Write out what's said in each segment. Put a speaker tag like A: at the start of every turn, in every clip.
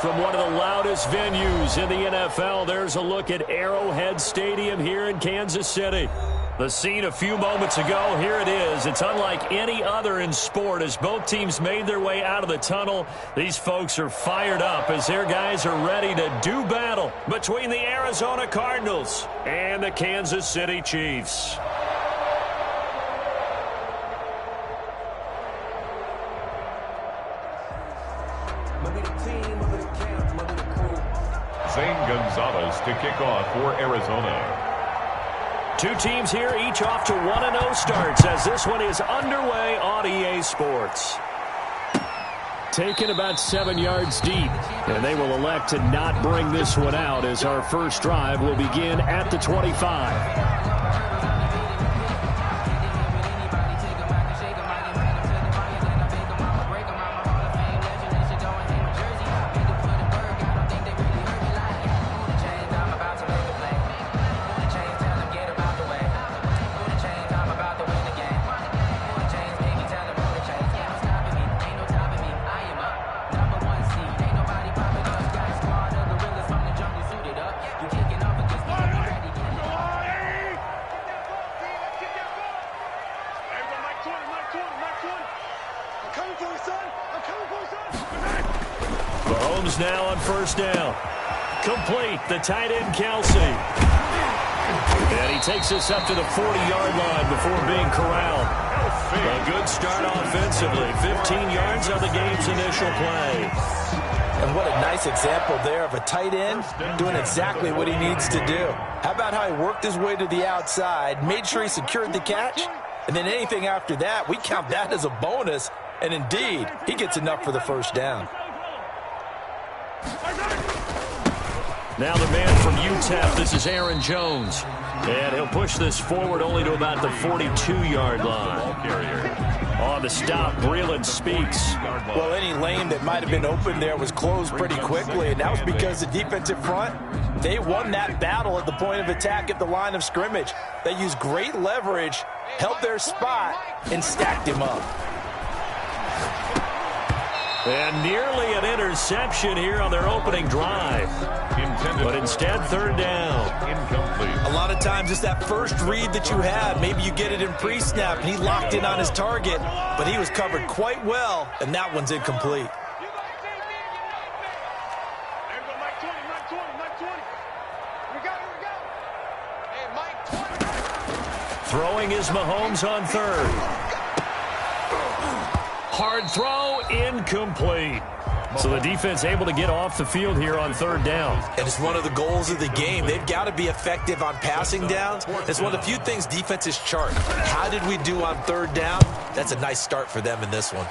A: From one of the loudest venues in the NFL, there's a look at Arrowhead Stadium here in Kansas City. The scene a few moments ago, here it is. It's unlike any other in sport as both teams made their way out of the tunnel. These folks are fired up as their guys are ready to do battle between the Arizona Cardinals and the Kansas City Chiefs.
B: Zane Gonzalez to kick off for Arizona.
A: Two teams here, each off to 1-0 starts as this one is underway on EA Sports. Taken about 7 yards deep, and they will elect to not bring this one out as our first drive will begin at the 25. Mahomes now on first down. Complete, the tight end, Kelsey. And he takes us up to the 40-yard line before being corralled. A good start offensively. 15 yards on the game's initial play.
C: And what a nice example there of a tight end doing exactly what he needs to do. How about how he worked his way to the outside, made sure he secured the catch, and then anything after that, we count that as a bonus. And indeed, he gets enough for the first down.
A: Now the man from UTEP, this is Aaron Jones. And he'll push this forward only to about the 42-yard line. On the stop, Breeland speaks.
C: Well, any lane that might have been open there was closed pretty quickly, and that was because the defensive front, they won that battle at the point of attack at the line of scrimmage. They used great leverage, held their spot, and stacked him up.
A: And nearly an interception here on their opening drive. But instead, third down.
B: Incomplete.
C: A lot of times it's that first read that you have. Maybe you get it in pre-snap, and he locked in on his target, but he was covered quite well, and that one's incomplete.
A: Throwing is Mahomes on third. Hard throw, incomplete. So the defense able to get off the field here on third down.
C: And it's one of the goals of the game. They've got to be effective on passing downs. It's one of the few things defenses chart. How did we do on third down? That's a nice start for them in this one.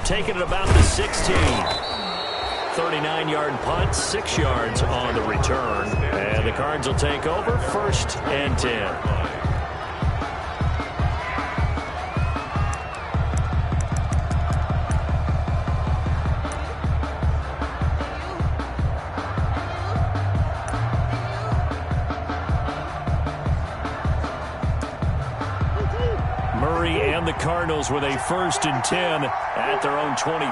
A: Taking it about the 16. 39-yard punt, 6 yards on the return. And the Cards will take over, 1st and 10. And the Cardinals with a 1st and 10 at their own 23.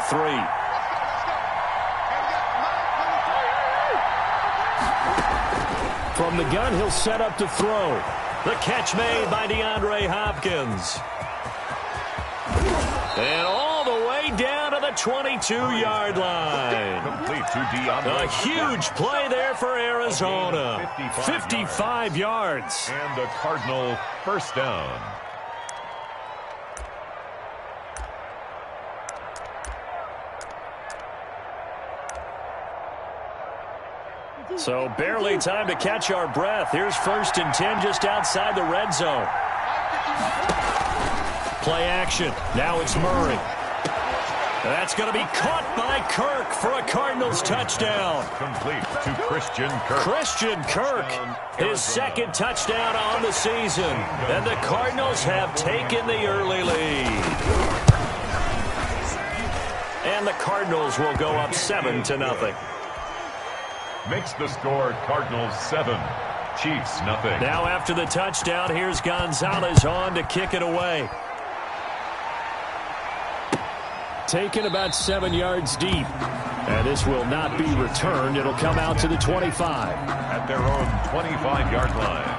A: From the gun, he'll set up to throw. The catch made by DeAndre Hopkins. And all the way down to the 22-yard line.
B: Complete to DeAndre.
A: A huge play there for Arizona. 55 yards.
B: And a Cardinal first down.
A: So barely time to catch our breath. Here's 1st and 10 just outside the red zone. Play action. Now it's Murray. That's going to be caught by Kirk for a Cardinals touchdown.
B: Complete to Christian Kirk.
A: Christian Kirk, his 2nd touchdown on the season. And the Cardinals have taken the early lead. And the Cardinals will go up 7-0.
B: Makes the score Cardinals 7, Chiefs nothing.
A: Now after the touchdown, here's Gonzalez on to kick it away. taken about 7 yards deep. And this will not be returned. It'll come out to the 25.
B: At their own 25-yard line.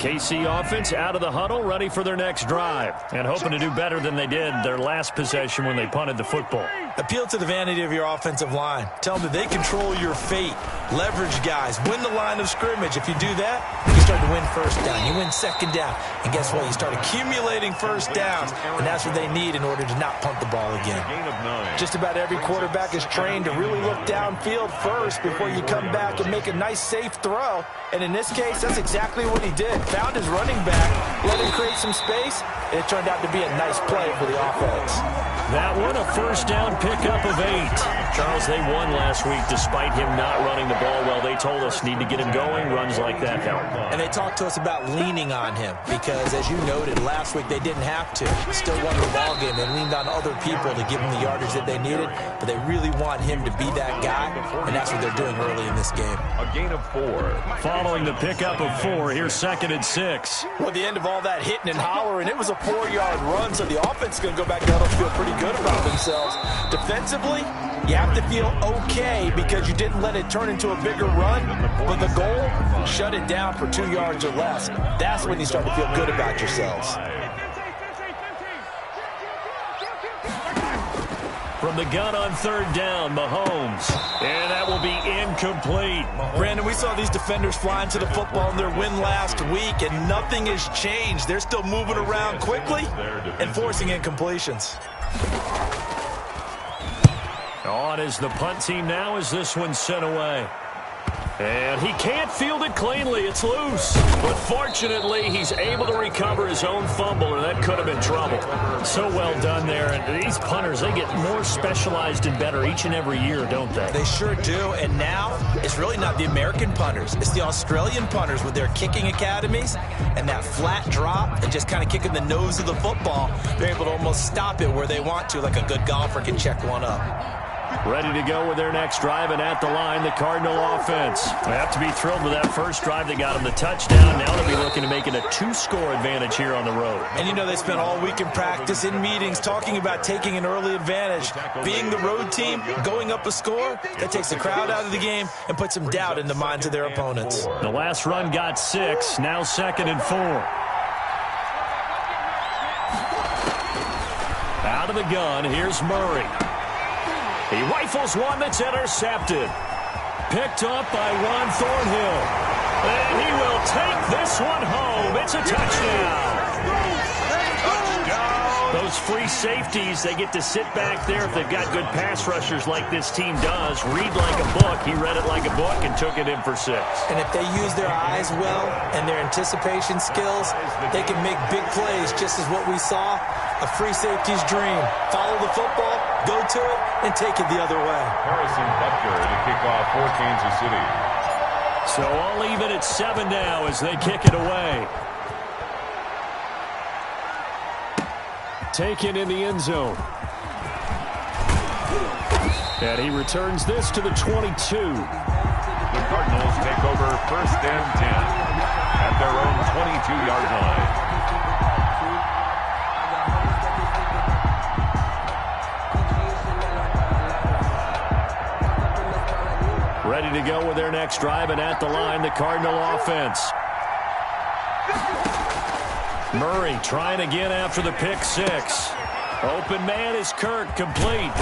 A: KC offense out of the huddle, ready for their next drive, and hoping to do better than they did their last possession when they punted the football.
C: Appeal to the vanity of your offensive line. Tell them that they control your fate. Leverage guys. Win the line of scrimmage. If you do that, you start to win first down. You win second down. And guess what? You start accumulating first downs. And that's what they need in order to not punt the ball again. Just about every quarterback is trained to really look downfield first before you come back and make a nice, safe throw. And in this case, that's exactly what he did. Found his running back, let him create some space, and it turned out to be a nice play for the offense.
A: That one, a first down pickup of 8. Charles, they won last week despite him not running the ball well. They told us need to get him going. Runs like that help.
C: And they talked to us about leaning on him because, as you noted, last week they didn't have to. Still won the ball game. They leaned on other people to give them the yardage that they needed, but they really want him to be that guy, and that's what they're doing early in this game.
B: A gain of 4.
A: Following the pickup of 4, here's 2nd and 6.
C: Well, at the end of all that hitting and hollering, it was a 4-yard run, so the offense is going to go back to huddle, feel pretty good about themselves. Defensively, you have to feel okay because you didn't let it turn into a bigger run, but the goal, shut it down for 2 yards or less. That's when you start to feel good about yourselves.
A: From the gun on 3rd down, Mahomes. And that will be incomplete.
C: Brandon, we saw these defenders flying to the football in their win last week, and nothing has changed. They're still moving around quickly and forcing incompletions.
A: On is the punt team now as this one's sent away. And he can't field it cleanly. It's loose. But fortunately, he's able to recover his own fumble, or that could have been trouble. So well done there. And these punters, they get more specialized and better each and every year, don't they?
C: They sure do. And now, it's really not the American punters. It's the Australian punters with their kicking academies and that flat drop and just kind of kicking the nose of the football. They're able to almost stop it where they want to, like a good golfer can check one up.
A: Ready to go with their next drive, and at the line, the Cardinal offense. They have to be thrilled with that first drive. They got them the touchdown. Now they'll be looking to make it a 2-score advantage here on the road.
C: And you know they spent all week in practice, in meetings, talking about taking an early advantage. Being the road team, going up a score, that takes the crowd out of the game and puts some doubt in the minds of their opponents.
A: The last run got 6, now 2nd and 4. Out of the gun, here's Murray. He rifles one that's intercepted. Picked up by Juan Thornhill. And he will take this one home. It's a touchdown. Those free safeties, they get to sit back there if they've got good pass rushers like this team does. Read like a book. He read it like a book and took it in for 6.
C: And if they use their eyes well and their anticipation skills, they can make big plays, just as what we saw. A free safety's dream. Follow the football, go to it, and take it the other way.
B: Harrison Butker to kick off for Kansas City.
A: So I'll leave it at 7 now as they kick it away. Taken in the end zone. And he returns this to the 22.
B: The Cardinals take over 1st and 10 at their own 22-yard line.
A: Ready to go with their next drive, and at the line, the Cardinal offense. Murray trying again after the pick 6. Open man is Kirk, complete.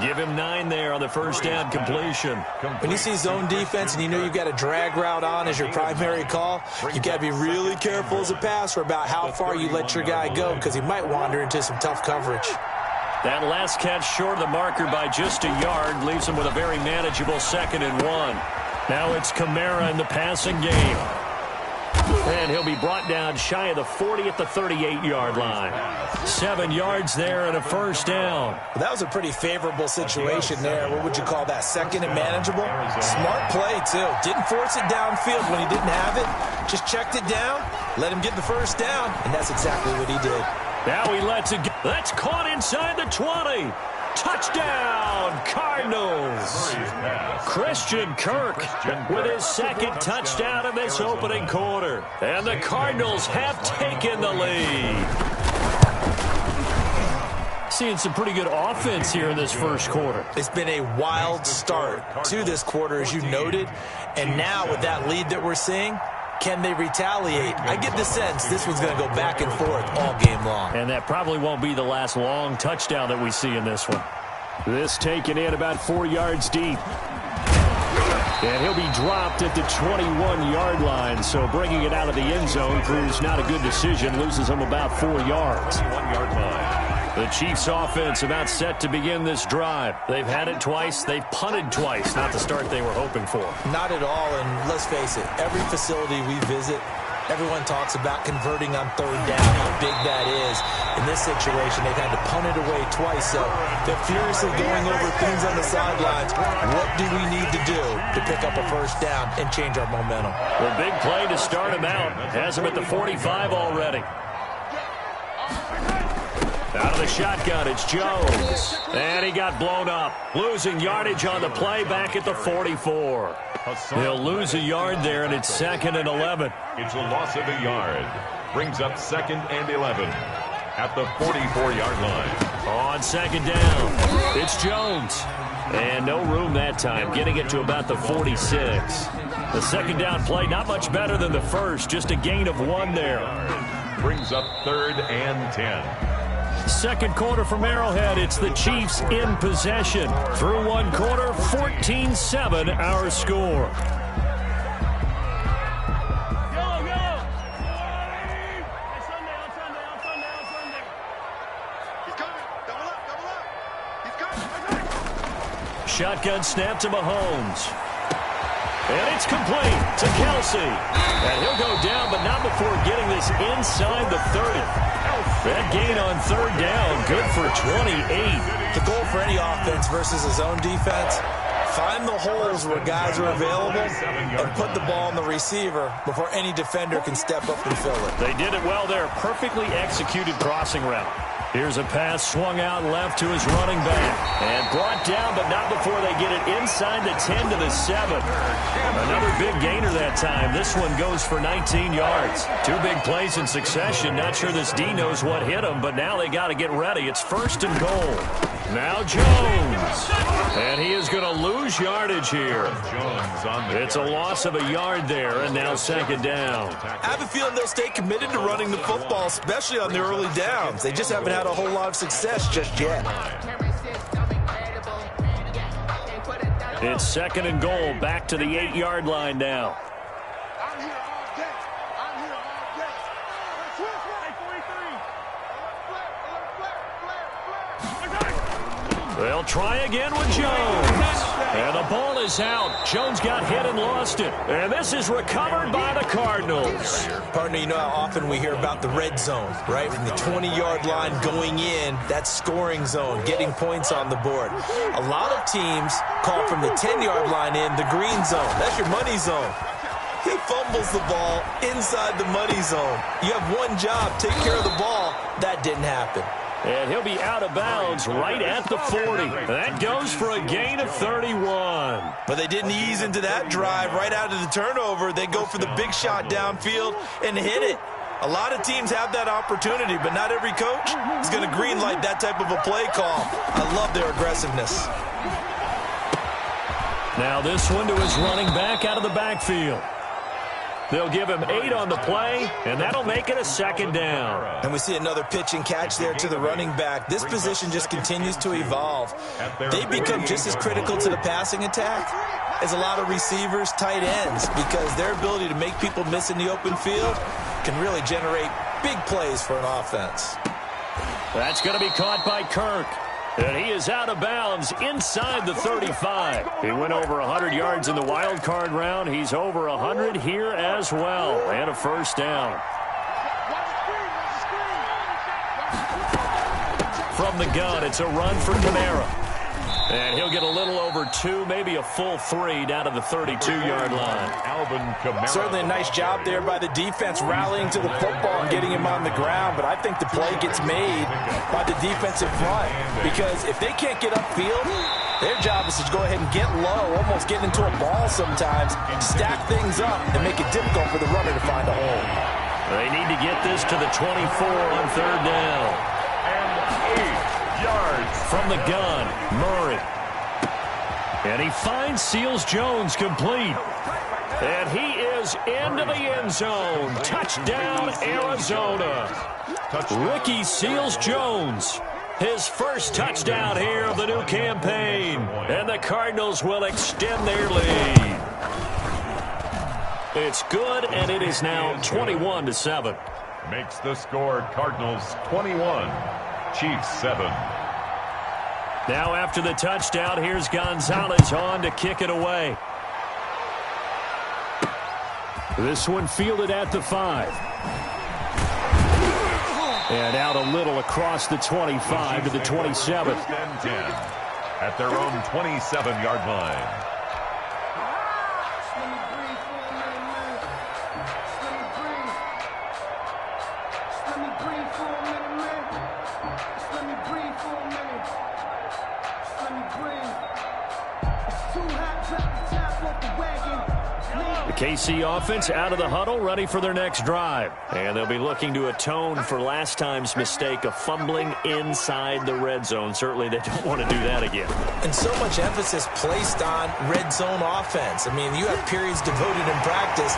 A: Give him 9 there on the first down completion.
C: When you see zone defense and you know you've got a drag route on as your primary call, you've got to be really careful as a passer about how far you let your guy go because he might wander into some tough coverage.
A: That last catch short of the marker by just a yard leaves him with a very manageable 2nd and 1. Now it's Kamara in the passing game. And he'll be brought down shy of the 40 at the 38-yard line. 7 yards there and a first down.
C: Well, that was a pretty favorable situation there. What would you call that, 2nd and manageable? Smart play, too. Didn't force it downfield when he didn't have it. Just checked it down, let him get the first down, and that's exactly what he did.
A: Now he lets it go. That's caught inside the 20. Touchdown, Cardinals. Christian Kirk with his second touchdown in this opening quarter. And the Cardinals have taken the lead. Seeing some pretty good offense here in this first quarter.
C: It's been a wild start to this quarter, as you noted. And now with that lead that we're seeing, can they retaliate? I get the sense this one's going to go back and forth all game long.
A: And that probably won't be the last long touchdown that we see in this one. This taken in about 4 yards deep. And he'll be dropped at the 21-yard line. So bringing it out of the end zone proves not a good decision. Loses him about 4 yards.
B: 1-yard line.
A: The Chiefs offense about set to begin this drive. They've had it twice. They've punted twice. Not the start they were hoping for.
C: Not at all, and let's face it, every facility we visit, everyone talks about converting on third down, how big that is. In this situation, they've had to punt it away twice, so they're furiously going over things on the sidelines. What do we need to do to pick up a first down and change our momentum?
A: Well, big play to start him out. Has him at the 45 already. Out of the shotgun, it's Jones. And he got blown up. Losing yardage on the play back at the 44. He'll lose a yard there, and it's 2nd and 11.
B: It's a loss of a yard. Brings up 2nd and 11 at the 44-yard line.
A: On 2nd down, it's Jones. And no room that time, getting it to about the 46. The 2nd down play, not much better than the first, just a gain of 1 there.
B: Brings up 3rd and 10.
A: Second quarter from Arrowhead, it's the Chiefs in possession. Through 1 quarter, 14-7 our score. Shotgun snap to Mahomes. And it's complete to Kelsey. And he'll go down, but not before getting this inside the 30. That gain on 3rd down, good for 28.
C: The goal for any offense versus a zone defense, find the holes where guys are available and put the ball on the receiver before any defender can step up and fill it.
A: They did it well there. Perfectly executed crossing route. Here's a pass swung out left to his running back. And brought down, but not before they get it inside the 10 to the 7. Another big gainer that time. This one goes for 19 yards. 2 big plays in succession. Not sure this D knows what hit him, but now they got to get ready. It's 1st and goal. Now Jones. And he is going to lose yardage here. It's a loss of a yard there, and now 2nd down.
C: I have a feeling they'll stay committed to running the football, especially on the early downs. They just haven't had a whole lot of success just yet.
A: It's 2nd and goal, back to the 8-yard line now. They'll try again with Jones. And the ball is out. Jones got hit and lost it. And this is recovered by the Cardinals.
C: Partner, you know how often we hear about the red zone, right? From the 20-yard line going in, that scoring zone, getting points on the board. A lot of teams call from the 10-yard line in the green zone. That's your money zone. He fumbles the ball inside the money zone. You have one job, take care of the ball. That didn't happen.
A: And he'll be out of bounds right at the 40. That goes for a gain of 31.
C: But they didn't ease into that drive right out of the turnover. They go for the big shot downfield and hit it. A lot of teams have that opportunity, but not every coach is going to greenlight that type of a play call. I love their aggressiveness.
A: Now this one to his running back out of the backfield. They'll give him 8 on the play, and that'll make it a 2nd down.
C: And we see another pitch and catch there to the running back. This position just continues to evolve. They become just as critical to the passing attack as a lot of receivers, tight ends, because their ability to make people miss in the open field can really generate big plays for an offense.
A: That's going to be caught by Kirk. And he is out of bounds inside the 35. He went over 100 yards in the wild card round. He's over 100 here as well. And a 1st down. From the gun, it's a run for Kamara. And he'll get a little over 2, maybe a full 3 down to the 32-yard line.
C: Certainly a nice job there by the defense rallying to the football and getting him on the ground. But I think the play gets made by the defensive front because if they can't get upfield, their job is to go ahead and get low, almost get into a ball sometimes, stack things up, and make it difficult for the runner to find a hole.
A: They need to get this to the 24 on 3rd down.
B: And 8 yards.
A: From the gun, Murray. And he finds Seals Jones complete. And he is into the end zone. Touchdown, Arizona. Ricky Seals Jones. His first touchdown here of the new campaign. And the Cardinals will extend their lead. It's good, and it is now 21-7.
B: Makes the score Cardinals 21, Chiefs 7.
A: Now after the touchdown, here's Gonzalez on to kick it away. This one fielded at the 5. And out a little across the 25 to the 27.
B: And 10 at their own 27-yard line.
A: KC offense out of the huddle, ready for their next drive. And they'll be looking to atone for last time's mistake of fumbling inside the red zone. Certainly they don't want to do that again.
C: And so much emphasis placed on red zone offense. I mean, you have periods devoted in practice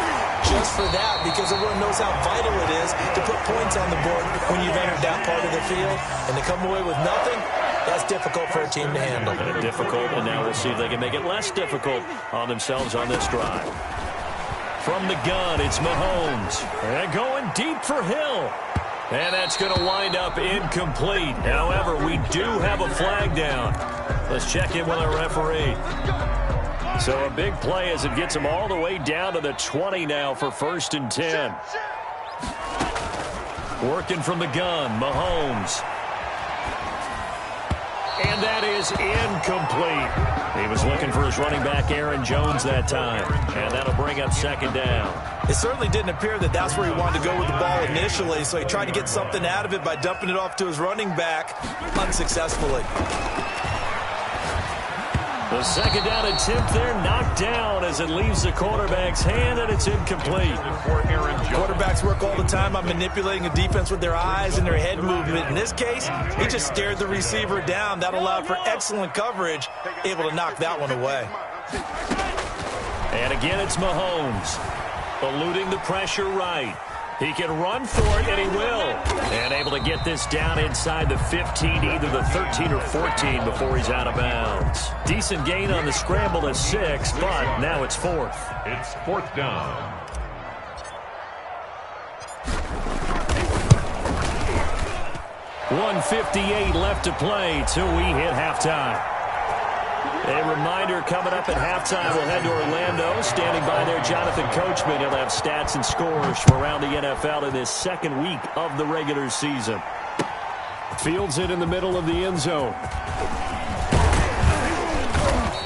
C: just for that because everyone knows how vital it is to put points on the board when you've entered that part of the field. And to come away with nothing, that's difficult for a team to handle.
A: Difficult, and now we'll see if they can make it less difficult on themselves on this drive. From the gun, it's Mahomes. And going deep for Hill. And that's going to wind up incomplete. However, we do have a flag down. Let's check in with our referee. So a big play as it gets them all the way down to the 20 now for 1st and 10. Working from the gun, Mahomes. And that is incomplete. He was looking for his running back, Aaron Jones, that time. And that'll bring up 2nd down.
C: It certainly didn't appear that that's where he wanted to go with the ball initially, so he tried to get something out of it by dumping it off to his running back unsuccessfully.
A: The 2nd down attempt there knocked down as it leaves the quarterback's hand, and it's incomplete.
C: Quarterbacks work all the time on manipulating a defense with their eyes and their head movement. In this case, he just stared the receiver down. That allowed for excellent coverage, able to knock that one away.
A: And again, it's Mahomes, eluding the pressure right. He can run for it, and he will. And able to get this down inside the 15, either the 13 or 14 before he's out of bounds. Decent gain on the scramble to 6, but now it's 4th.
B: It's 4th down.
A: .158 left to play till we hit halftime. A reminder coming up at halftime, we'll head to Orlando. Standing by there, Jonathan Coachman. He'll have stats and scores from around the NFL in this 2nd week of the regular season. Fields it in the middle of the end zone.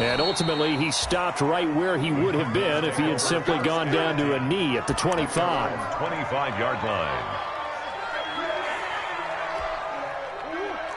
A: And ultimately, he stopped right where he would have been if he had simply gone down to a knee at the 25.
B: 25-yard line.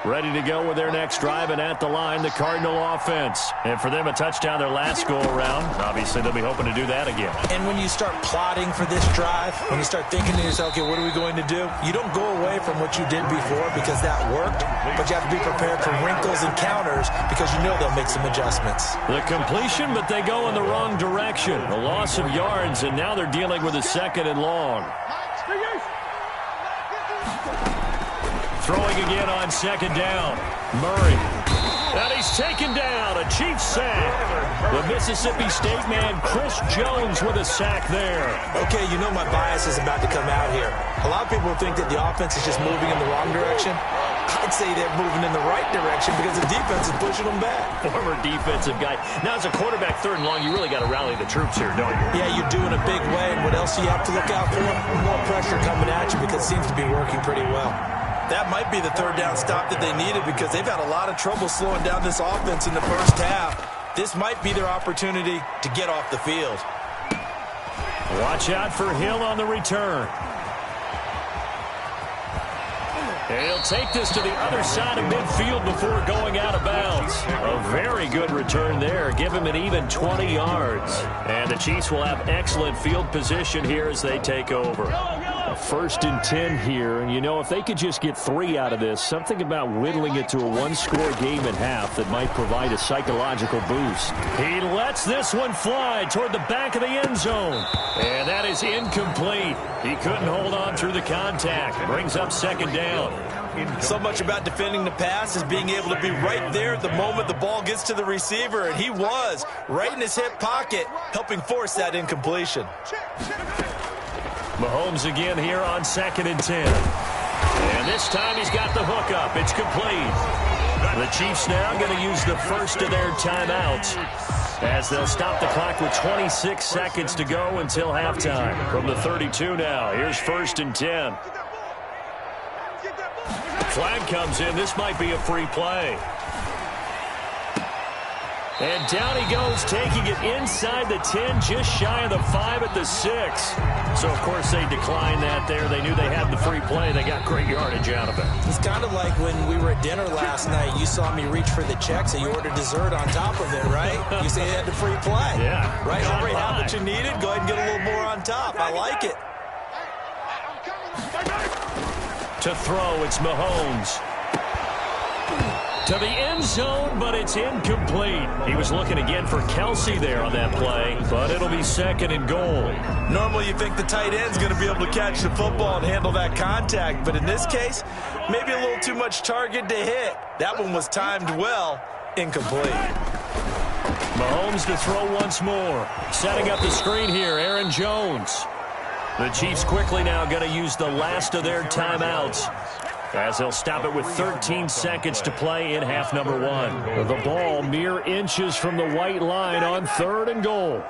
A: Ready to go with their next drive, and at the line, the Cardinal offense. And for them, a touchdown their last go-around. Obviously, they'll be hoping to do that again.
C: And when you start plotting for this drive, when you start thinking to yourself, okay, what are we going to do? You don't go away from what you did before because that worked, but you have to be prepared for wrinkles and counters because you know they'll make some adjustments.
A: The completion, but they go in the wrong direction. A loss of yards, and now they're dealing with a 2nd and long. Throwing again on 2nd down. Murray. And he's taken down. A Chiefs sack. The Mississippi State man, Chris Jones, with a sack there.
C: Okay, you know my bias is about to come out here. A lot of people think that the offense is just moving in the wrong direction. I'd say they're moving in the right direction because the defense is pushing them back.
A: Former defensive guy. Now, as a quarterback, 3rd and long, you really got to rally the troops here, don't you?
C: Yeah, you're doing a big way. And what else do you have to look out for? More pressure coming at you because it seems to be working pretty well. That might be the third down stop that they needed because they've had a lot of trouble slowing down this offense in the first half. This might be their opportunity to get off the field.
A: Watch out for Hill on the return. He'll take this to the other side of midfield before going out of bounds. A very good return there. Give him an even 20 yards. And the Chiefs will have excellent field position here as they take over. A 1st and 10 here. And, you know, if they could just get 3 out of this, something about whittling it to a one-score game at half that might provide a psychological boost. He lets this one fly toward the back of the end zone. And that is incomplete. He couldn't hold on through the contact. Brings up 2nd down.
C: So much about defending the pass is being able to be right there at the moment the ball gets to the receiver, and he was right in his hip pocket, helping force that incompletion.
A: Mahomes again here on 2nd and 10. And this time he's got the hook up. It's complete. The Chiefs now going to use the first of their timeouts as they'll stop the clock with 26 seconds to go until halftime. From the 32 now, here's 1st and 10. Flag comes in. This might be a free play. And down he goes, taking it inside the 10, just shy of the 5 at the 6. So, of course, they declined that there. They knew they had the free play. They got great yardage out of it.
C: It's kind of like when we were at dinner last night. You saw me reach for the check, so you ordered dessert on top of it, right? You say you had the free play.
A: Yeah.
C: Right, already have what you needed. Go ahead and get a little more on top. I like it.
A: To throw, it's Mahomes. To the end zone, but it's incomplete. He was looking again for Kelsey there on that play, but it'll be 2nd and goal.
C: Normally you think the tight end's going to be able to catch the football and handle that contact, but in this case, maybe a little too much target to hit. That one was timed well, incomplete.
A: Mahomes to throw once more. Setting up the screen here, Aaron Jones. The Chiefs quickly now going to use the last of their timeouts as they'll stop it with 13 seconds to play in half number 1. The ball mere inches from the white line on 3rd and goal.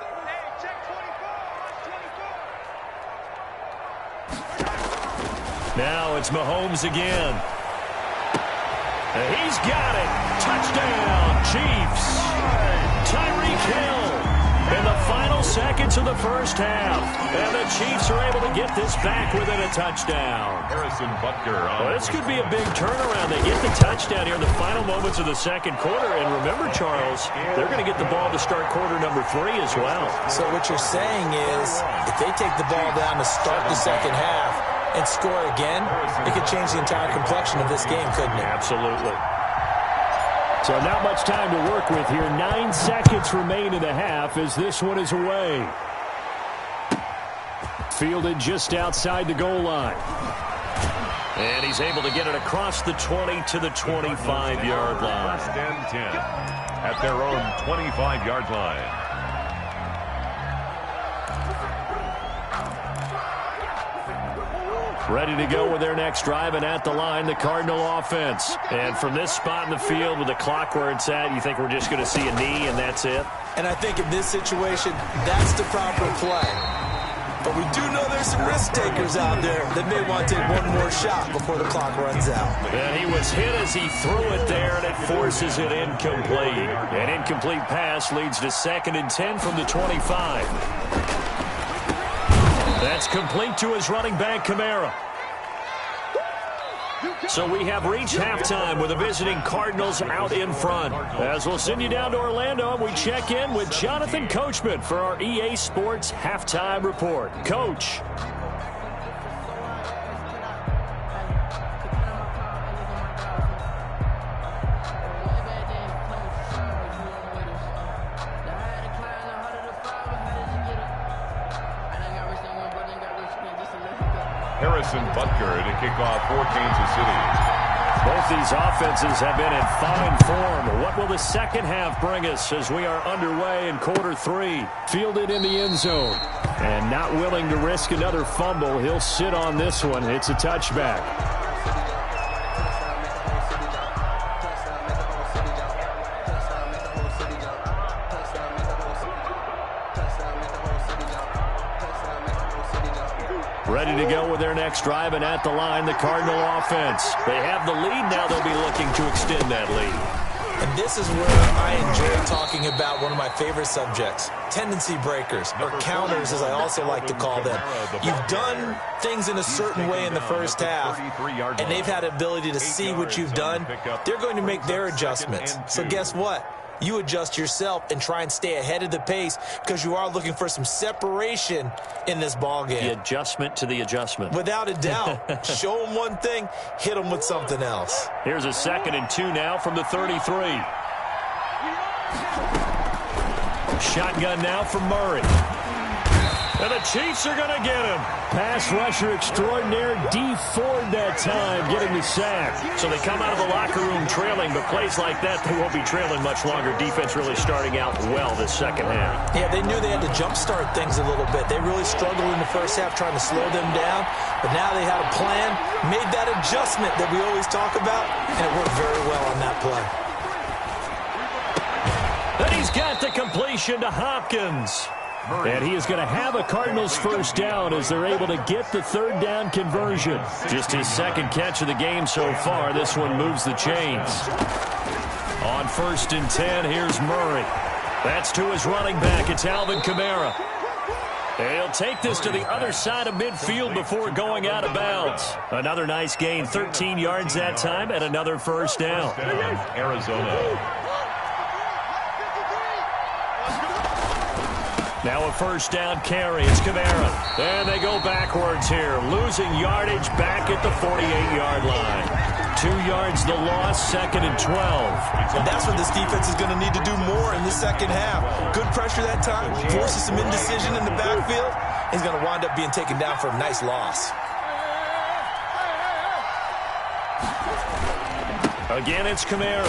A: Now it's Mahomes again. And he's got it. Touchdown, Chiefs. Tyreek Hill in the final seconds of the first half. And the Chiefs are able to get this back within a touchdown.
B: Harrison Butker.
A: Well, this could be a big turnaround. They get the touchdown here in the final moments of the 2nd quarter. And remember, Charles, they're going to get the ball to start quarter number 3 as well.
C: So what you're saying is if they take the ball down to start the 2nd half and score again, it could change the entire complexion of this game, couldn't it?
A: Absolutely. So not much time to work with here. 9 seconds remain in the half as this one is away. Fielded just outside the goal line. And he's able to get it across the 20 to the 25-yard line.
B: 1st and 10 at their own 25-yard line.
A: Ready to go with their next drive, and at the line, the Cardinal offense. And from this spot in the field with the clock where it's at, you think we're just going to see a knee and that's it?
C: And I think in this situation, that's the proper play. But we do know there's some risk takers out there that may want to take one more shot before the clock runs out.
A: And he was hit as he threw it there, and it forces it incomplete. An incomplete pass leads to 2nd and 10 from the 25. That's complete to his running back, Kamara. So we have reached halftime with the visiting Cardinals out in front. As we'll send you down to Orlando, we check in with Jonathan Coachman for our EA Sports Halftime Report. Coach.
B: Harrison Butker to kick off for Kansas City.
A: Both these offenses have been in fine form. What will the 2nd half bring us as we are underway in quarter 3? Fielded in the end zone. And not willing to risk another fumble. He'll sit on this one. It's a touchback. Ready to go with their next drive, and at the line, the Cardinal offense. They have the lead now. They'll be looking to extend that lead.
C: And this is where I enjoy talking about one of my favorite subjects, tendency breakers, or counters as I also like to call them. You've done things in a certain way in the first half, and they've had the ability to see what you've done. They're going to make their adjustments. So guess what? You adjust yourself and try and stay ahead of the pace because you are looking for some separation in this ball game.
A: The adjustment to the adjustment.
C: Without a doubt. Show them one thing, hit them with something else.
A: Here's a 2nd and 2 now from the 33. Shotgun now from Murray. And the Chiefs are going to get him. Pass rusher extraordinaire, D. Ford that time, getting the sack. So they come out of the locker room trailing, but plays like that, they won't be trailing much longer. Defense really starting out well this second half.
C: Yeah, they knew they had to jumpstart things a little bit. They really struggled in the first half trying to slow them down, but now they had a plan, made that adjustment that we always talk about, and it worked very well on that play.
A: And he's got the completion to Hopkins. And he is going to have a Cardinals first down as they're able to get the 3rd down conversion. Just his 2nd catch of the game so far. This one moves the chains. On 1st and 10, here's Murray. That's to his running back. It's Alvin Kamara. And he'll take this to the other side of midfield before going out of bounds. Another nice gain, 13 yards that time, and another first down.
B: Arizona.
A: Now a first down carry. It's Kamara. And they go backwards here. Losing yardage back at the 48-yard line. 2 yards the loss, 2nd and 12.
C: And that's what this defense is going to need to do more in the second half. Good pressure that time. Forces some indecision in the backfield. He's going to wind up being taken down for a nice loss.
A: Again, it's Kamara.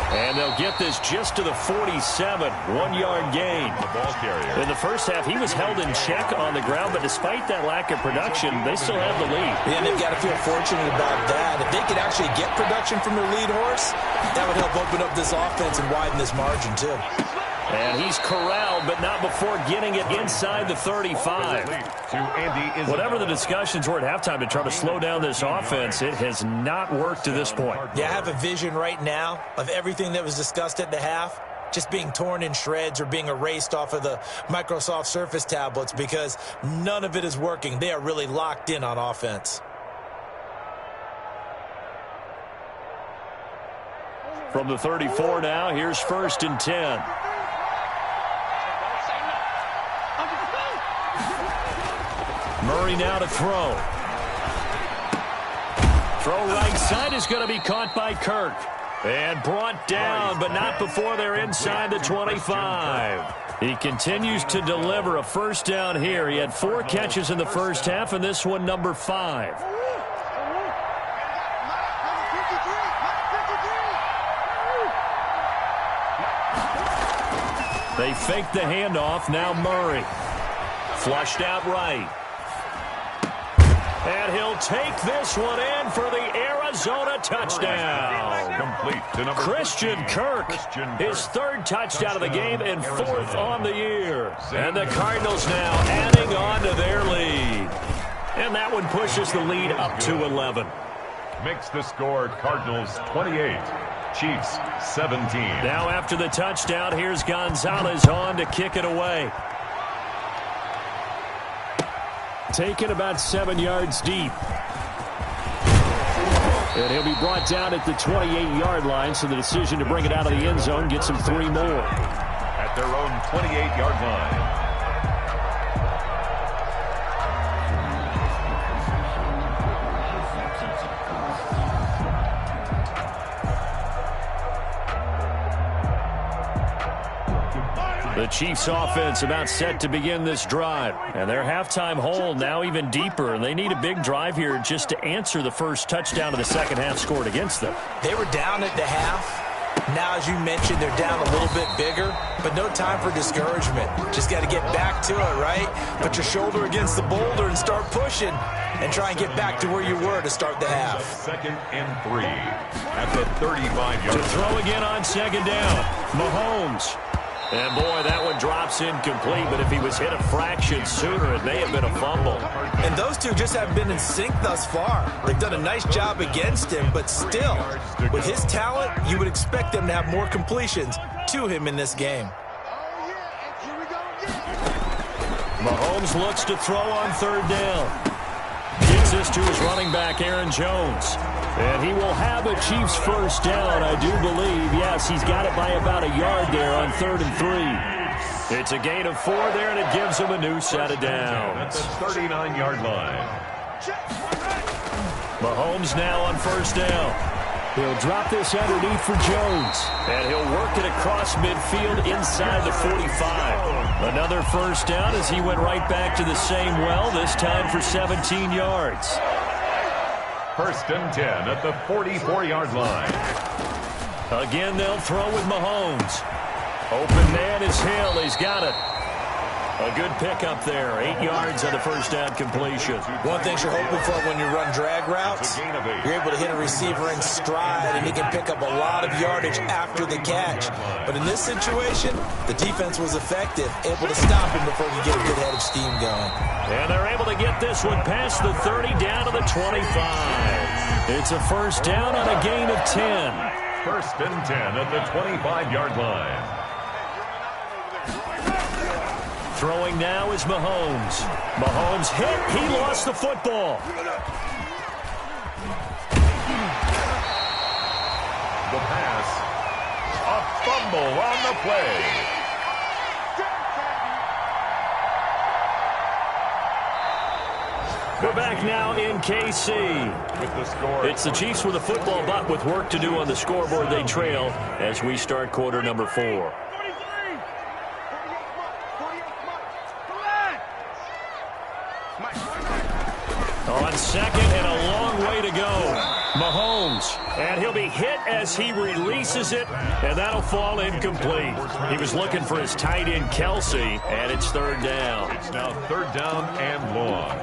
A: And they'll get this just to the 47, 1-yard gain.
B: The ball carrier.
A: In the first half, he was held in check on the ground, but despite that lack of production, they still have the lead.
C: Yeah, they've got to feel fortunate about that. If they could actually get production from their lead horse, that would help open up this offense and widen this margin, too.
A: And he's corralled, but not before getting it inside the 35. Whatever the discussions were at halftime to try to slow down this offense, it has not worked to this point.
C: Yeah, I have a vision right now of everything that was discussed at the half just being torn in shreds or being erased off of the Microsoft Surface tablets because none of it is working. They are really locked in on offense.
A: From the 34 now, here's 1st and 10. Murray now to throw. Throw right side is going to be caught by Kirk. And brought down, but not before they're inside the 25. He continues to deliver a first down here. He had 4 catches in the first half, and this one number 5. They fake the handoff. Now Murray. Flushed out right. And he'll take this one in for the Arizona touchdown.
B: Complete to number
A: Christian Kirk, his 3rd touchdown of the game and 4th on the year. And the Cardinals now adding on to their lead. And that one pushes the lead up to 11.
B: Makes the score Cardinals 28, Chiefs 17.
A: Now after the touchdown, here's Gonzalez on to kick it away. Taken about 7 yards deep. And he'll be brought down at the 28-yard line, so the decision to bring it out of the end zone gets him 3 more.
B: At their own 28-yard line.
A: The Chiefs offense about set to begin this drive. And their halftime hole now even deeper. And they need a big drive here just to answer the first touchdown of the second half scored against them.
C: They were down at the half. Now, as you mentioned, they're down a little bit bigger. But no time for discouragement. Just got to get back to it, right? Put your shoulder against the boulder and start pushing. And try and get back to where you were to start the half.
B: 2nd and 3 at the 35-yard line.
A: To throw again on 2nd down. Mahomes. And, boy, that one drops incomplete, but if he was hit a fraction sooner, it may have been a fumble.
C: And those two just haven't been in sync thus far. They've done a nice job against him, but still, with his talent, you would expect them to have more completions to him in this game.
A: Mahomes looks to throw on third down. Gives this to his running back, Aaron Jones. And he will have a Chiefs first down, I do believe. Yes, he's got it by about a yard there on 3rd and 3. It's a gain of 4 there, and it gives him a new set of downs.
B: At the 39-yard line.
A: Mahomes now on first down. He'll drop this underneath for Jones. And he'll work it across midfield inside the 45. Another first down as he went right back to the same well, this time for 17 yards.
B: 1st and 10 at the 44-yard line.
A: Again, they'll throw with Mahomes. Open man is Hill. He's got it. A good pickup there. 8 yards on the first down completion.
C: One thing you're hoping for when you run drag routes, you're able to hit a receiver in stride, and he can pick up a lot of yardage after the catch. But in this situation, the defense was effective, able to stop him before he get a good head of steam going.
A: And they're able to get this one past the 30 down to the 25. It's a first down on a gain of 10.
B: 1st and 10 at the 25-yard line.
A: Throwing now is Mahomes. Mahomes hit. He lost the football.
B: The pass. A fumble on the play.
A: We're back now in KC.
B: With the score.
A: It's the Chiefs with a football, but with work to do on the scoreboard, they trail as we start quarter number 4. On second and a long way to go. Mahomes. And he'll be hit as he releases it, and that'll fall incomplete. He was looking for his tight end, Kelsey, and it's 3rd down.
B: It's now 3rd down and long.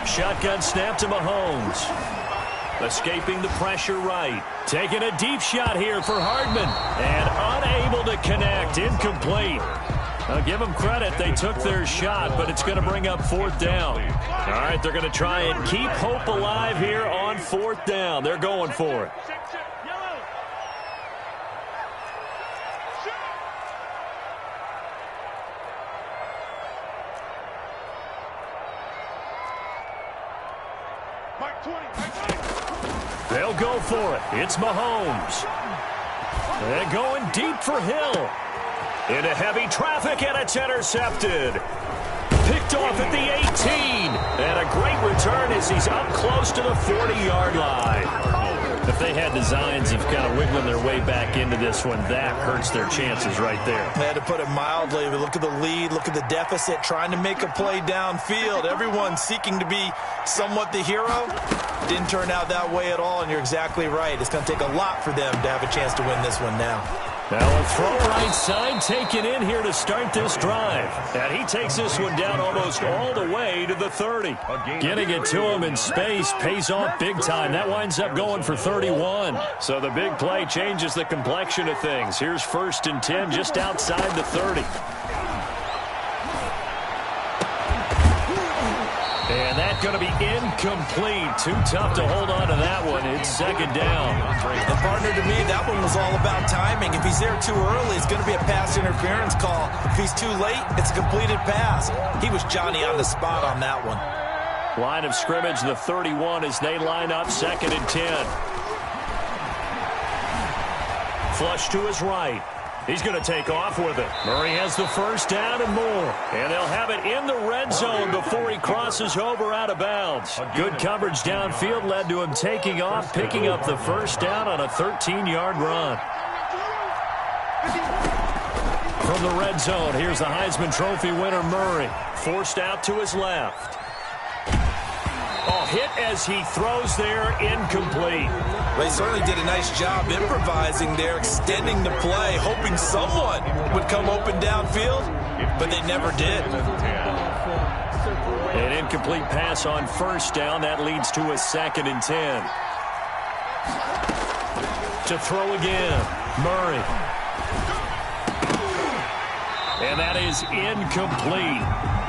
A: Shotgun snap to Mahomes. Escaping the pressure right. Taking a deep shot here for Hardman. And unable to connect. Incomplete. Now give them credit. They took their shot, but it's going to bring up 4th down. All right, they're going to try and keep hope alive here on 4th down. They're going for it. They'll go for it. It's Mahomes. They're going deep for Hill. Into heavy traffic, and it's intercepted. Picked off at the 18. And a great return as he's up close to the 40-yard line. If they had designs of kind of wiggling their way back into this one, that hurts their chances right there.
C: They had to put it mildly. Look at the lead, look at the deficit, trying to make a play downfield. Everyone seeking to be somewhat the hero. Didn't turn out that way at all, and you're exactly right. It's going to take a lot for them to have a chance to win this one now.
A: Now a throw right side taken in here to start this drive. And he takes this one down almost all the way to the 30. Getting it to him in space pays off big time. That winds up going for 31. So the big play changes the complexion of things. Here's 1st and 10 just outside the 30. And that's going to be incomplete. Too tough to hold on to that one. It's 2nd down.
C: And partner, to me, that one was all about timing. If he's there too early, it's going to be a pass interference call. If he's too late, it's a completed pass. He was Johnny on the spot on that one.
A: Line of scrimmage, the 31 as they line up 2nd and 10. Flush to his right. He's going to take off with it. Murray has the first down and more. And they'll have it in the red zone before he crosses over out of bounds. Good coverage downfield led to him taking off, picking up the first down on a 13-yard run. From the red zone, here's the Heisman Trophy winner, Murray. Forced out to his left. Oh, hit as he throws there, incomplete.
C: They certainly did a nice job improvising there, extending the play, hoping someone would come open downfield, but they never did.
A: An incomplete pass on first down. That leads to a 2nd and 10. To throw again, Murray. And that is incomplete.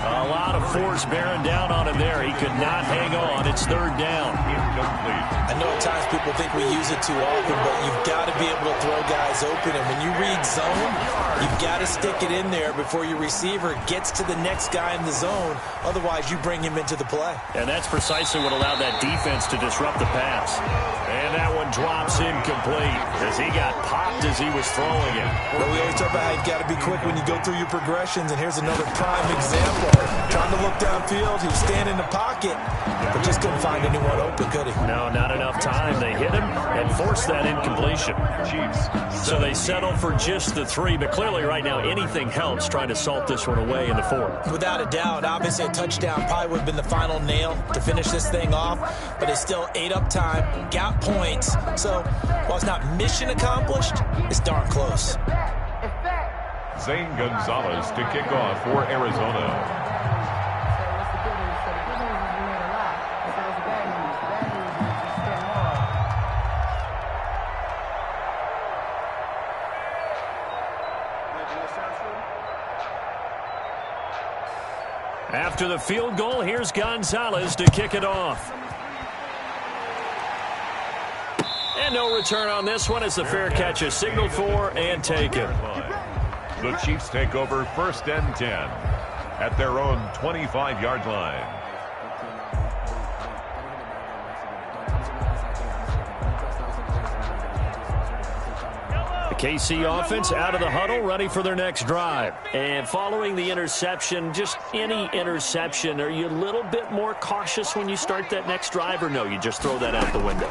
A: A lot of force bearing down on him there. He could not hang on. It's 3rd down.
B: Incomplete.
C: I know at times people think we use it too often, but you've got to be able to throw guys open. And when you read zone, you've got to stick it in there before your receiver gets to the next guy in the zone. Otherwise, you bring him into the play.
A: And that's precisely what allowed that defense to disrupt the pass. And that one drops incomplete as he got popped as he was throwing it.
C: Well, we always talk about how you've got to be quick when you go through your progressions, and here's another prime example. Trying to look downfield, he was standing in the pocket, but just couldn't find anyone open, could he?
A: No, not enough time. They hit him and forced that incompletion.
B: Chiefs.
A: So they settle for just the 3, but clearly right now anything helps trying to salt this one away in the 4th.
C: Without a doubt, obviously a touchdown probably would have been the final nail to finish this thing off, but it's still ate up time, got points. So while it's not mission accomplished, it's darn close.
B: Zane Gonzalez to kick off for Arizona.
A: After the field goal, here's Gonzalez to kick it off. And no return on this one as the fair catch is signaled for and taken.
B: The Chiefs take over 1st and 10 at their own 25-yard line.
A: KC offense out of the huddle, ready for their next drive. And following the interception, just any interception, are you a little bit more cautious when you start that next drive, or no, you just throw that out the window?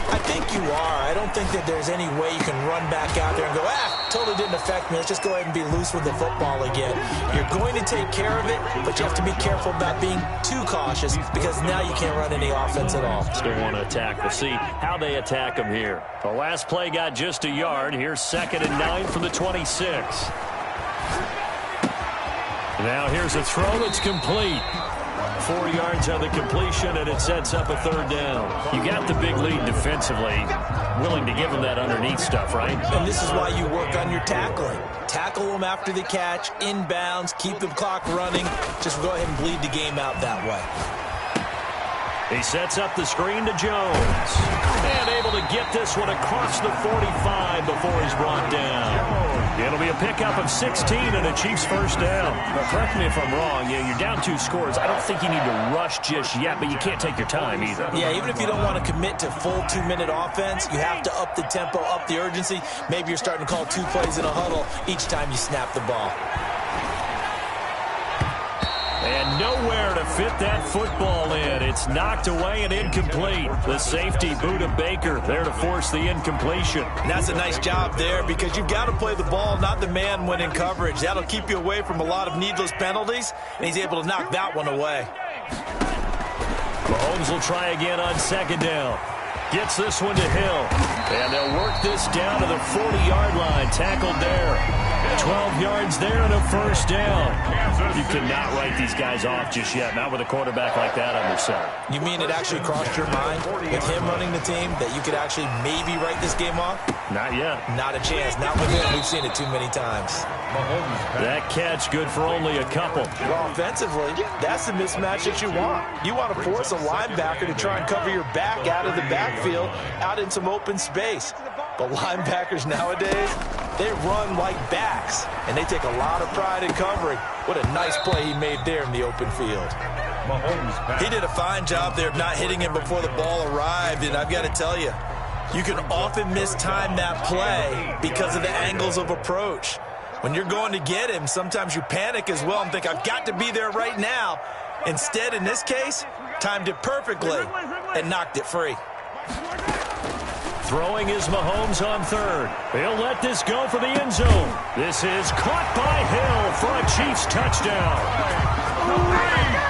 C: I think you are. I don't think that there's any way you can run back out there and go, totally didn't affect me. Let's just go ahead and be loose with the football again. You're going to take care of it, but you have to be careful about being too cautious because now you can't run any offense at all.
A: Still want to attack. We'll see how they attack them here. The last play got just a yard. Here's 2nd and 9 from the 26. Now here's a throw that's complete. 4 yards on the completion, and it sets up a 3rd down. You got the big lead defensively, willing to give them that underneath stuff, right?
C: And this is why you work on your tackling. Tackle them after the catch, inbounds, keep the clock running. Just go ahead and bleed the game out that way.
A: He sets up the screen to Jones. And able to get this one across the 45 before he's brought down. It'll be a pickup of 16 and a Chiefs 1st down. Now, correct me if I'm wrong. You're down 2 scores. I don't think you need to rush just yet, but you can't take your time either.
C: Yeah, even if you don't want to commit to full 2-minute offense, you have to up the tempo, up the urgency. Maybe you're starting to call 2 plays in a huddle each time you snap the ball.
A: And nowhere to fit that football in. It's knocked away and incomplete. The safety, Buda Baker, there to force the incompletion.
C: And that's a nice job there because you've got to play the ball, not the man when in coverage. That'll keep you away from a lot of needless penalties, and he's able to knock that one away.
A: Mahomes will try again on 2nd down. Gets this one to Hill. And they'll work this down to the 40-yard line. Tackled there. 12 yards there and a 1st down. You cannot write these guys off just yet, not with a quarterback like that under center.
C: You mean it actually crossed your mind with him running the team that you could actually maybe write this game off?
A: Not yet.
C: Not a chance. Not with him. We've seen it too many times.
A: That catch good for only a couple.
C: Well, offensively, that's the mismatch that you want. You want to force a linebacker to try and cover your back out of the backfield, out in some open space. But linebackers nowadays, they run like backs, and they take a lot of pride in covering. What a nice play he made there in the open field. He did a fine job there of not hitting him before the ball arrived, and I've got to tell you, you can often mistime that play because of the angles of approach. When you're going to get him, sometimes you panic as well and think, I've got to be there right now. Instead, in this case, timed it perfectly and knocked it free.
A: Throwing is Mahomes on 3rd. He'll let this go for the end zone. This is caught by Hill for a Chiefs touchdown.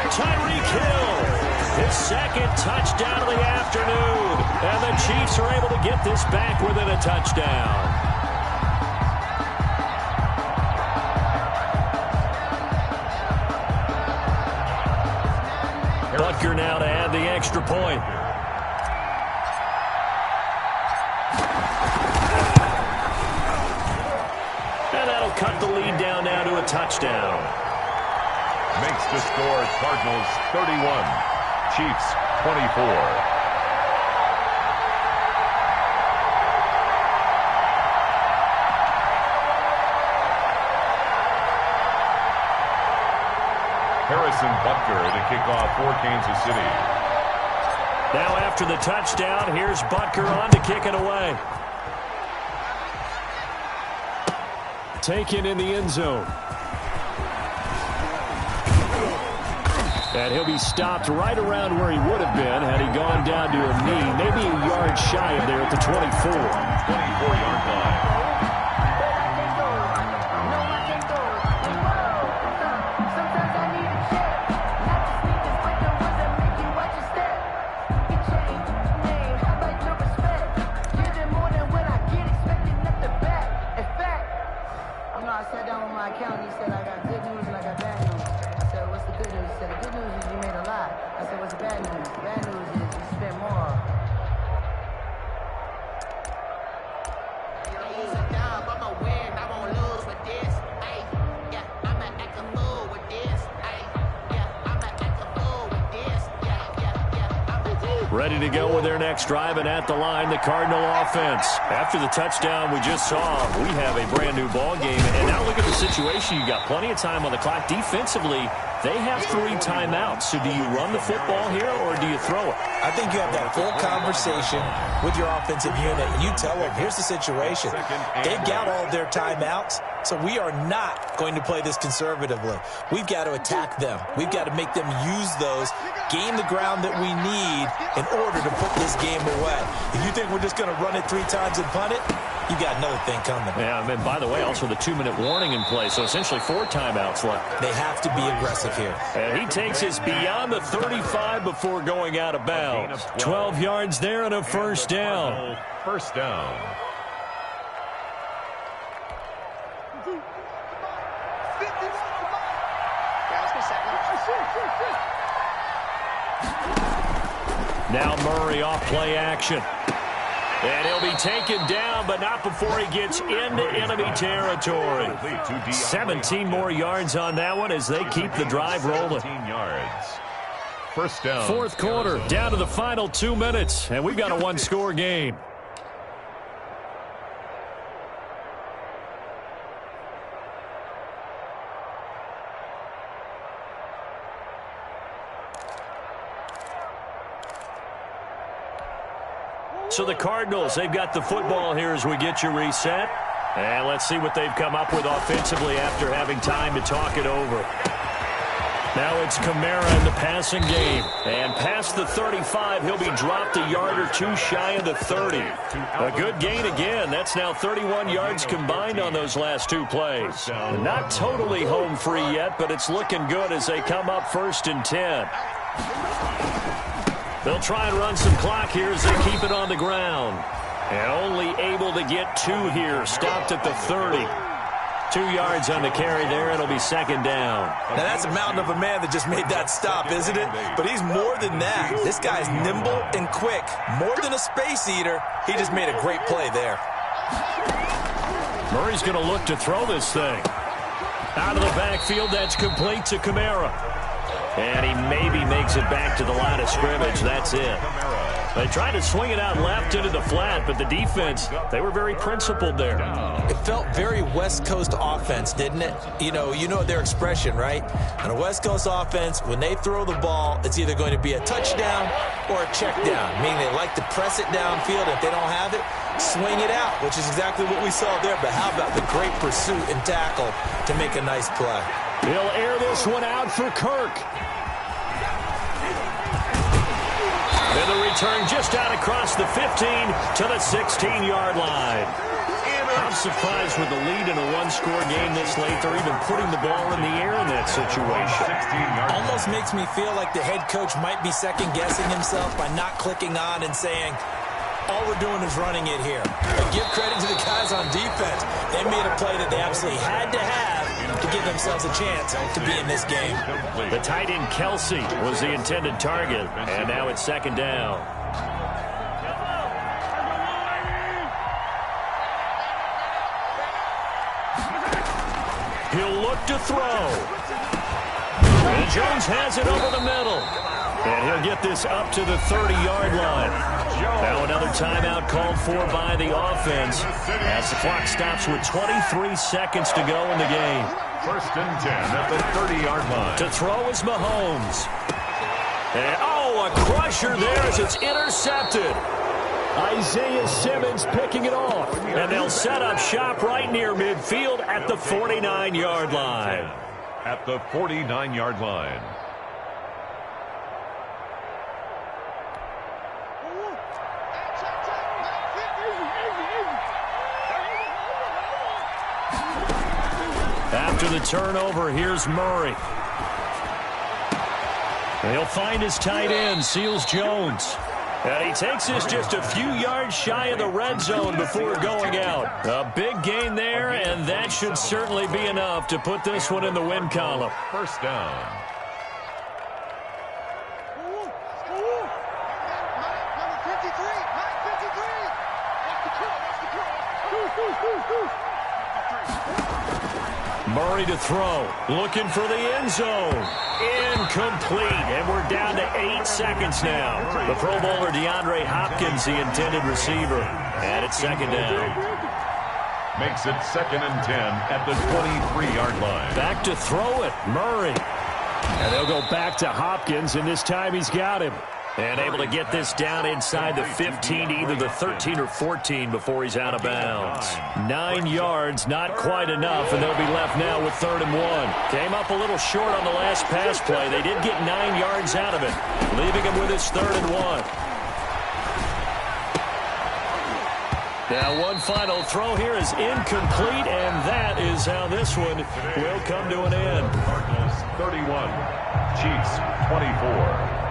A: Tyreek Hill, his 2nd touchdown of the afternoon. And the Chiefs are able to get this back within a touchdown. Butker now to add the extra point. And that'll cut the lead down now to a touchdown.
B: Makes the score Cardinals 31, Chiefs 24. Harrison Butker to kick off for Kansas City.
A: Now after the touchdown, here's Butker on to kick it away. Taken in the end zone. And he'll be stopped right around where he would have been had he gone down to a knee, maybe a yard shy of there at the 24.
B: 24-yard line.
A: Ready to go with their next drive, and at the line, the Cardinal offense. After the touchdown we just saw, we have a brand-new ball game. And now look at the situation. You got plenty of time on the clock. Defensively, they have 3 timeouts. So do you run the football here, or do you throw it?
C: I think you have that full conversation with your offensive unit, and you tell them, here's the situation. They've got all their timeouts, so we are not going to play this conservatively. We've got to attack them. We've got to make them use those, gain the ground that we need in order to put this game away. If you think we're just going to run it 3 times and punt it, you got another thing coming.
A: Yeah, and by the way, also the 2-minute warning in play, so essentially 4 timeouts left.
C: They have to be aggressive here.
A: And he takes us beyond the 35 before going out of bounds. 12 yards there and a first down.
B: First down.
A: Now Murray off play action. And he'll be taken down, but not before he gets into enemy territory. 17 more yards on that one as they keep the drive rolling.
B: 17 yards. First down.
A: Fourth quarter, down to the final 2 minutes, and we've got a 1-score game. So the Cardinals, they've got the football here as we get you reset. And let's see what they've come up with offensively after having time to talk it over. Now it's Kamara in the passing game. And past the 35, he'll be dropped a yard or 2 shy of the 30. A good gain again. That's now 31 yards combined on those last 2 plays. Not totally home free yet, but it's looking good as they come up 1st and 10. They'll try and run some clock here as they keep it on the ground. And only able to get 2 here. Stopped at the 30. 2 yards on the carry there. It'll be 2nd down.
C: Now that's a mountain of a man that just made that stop, isn't it? But he's more than that. This guy's nimble and quick. More than a space eater. He just made a great play there.
A: Murray's going to look to throw this thing. Out of the backfield, that's complete to Kamara. And he maybe makes it back to the line of scrimmage. That's it. They tried to swing it out left into the flat, but the defense, they were very principled there.
C: It felt very West Coast offense, didn't it? You know their expression, right? On a West Coast offense, when they throw the ball, it's either going to be a touchdown or a check down, meaning they like to press it downfield. If they don't have it, swing it out, which is exactly what we saw there. But how about the great pursuit and tackle to make a nice play?
A: He'll air this one out for Kirk. And the return just out across the 15 to the 16-yard line. I'm surprised with the lead in a 1-score game this late. They're even putting the ball in the air in that situation.
C: Almost makes me feel like the head coach might be second-guessing himself by not clicking on and saying, all we're doing is running it here. But give credit to the guys on defense. They made a play that they absolutely had to have to give themselves a chance to be in this game.
A: The tight end Kelsey was the intended target, and now it's second down. He'll look to throw. And Jones has it over the middle. And he'll get this up to the 30-yard line. Now another timeout called for by the offense as the clock stops with 23 seconds to go in the game.
B: First and 10 at the 30-yard line.
A: To throw is Mahomes. And, a crusher there as it's intercepted. Isaiah Simmons picking it off. And they'll set up shop right near midfield at the 49-yard line.
B: At the 49-yard line.
A: After the turnover, here's Murray. He'll find his tight end, Seals Jones. And he takes this just a few yards shy of the red zone before going out. A big gain there, and that should certainly be enough to put this one in the win column.
B: First down.
A: Murray to throw, looking for the end zone. Incomplete, and we're down to 8 seconds now. The Pro Bowler DeAndre Hopkins, the intended receiver, and it's second down.
B: Makes it second and 10 at the 23-yard line.
A: Back to throw it, Murray. And they'll go back to Hopkins, and this time he's got him. And able to get this down inside the 15 to either the 13 or 14 before he's out of bounds. 9 yards, not quite enough, and they'll be left now with 3rd and 1. Came up a little short on the last pass play. They did get 9 yards out of it, leaving him with his 3rd and 1. Now one final throw here is incomplete, and that is how this one will come to an end.
B: Cardinals 31, Chiefs 24.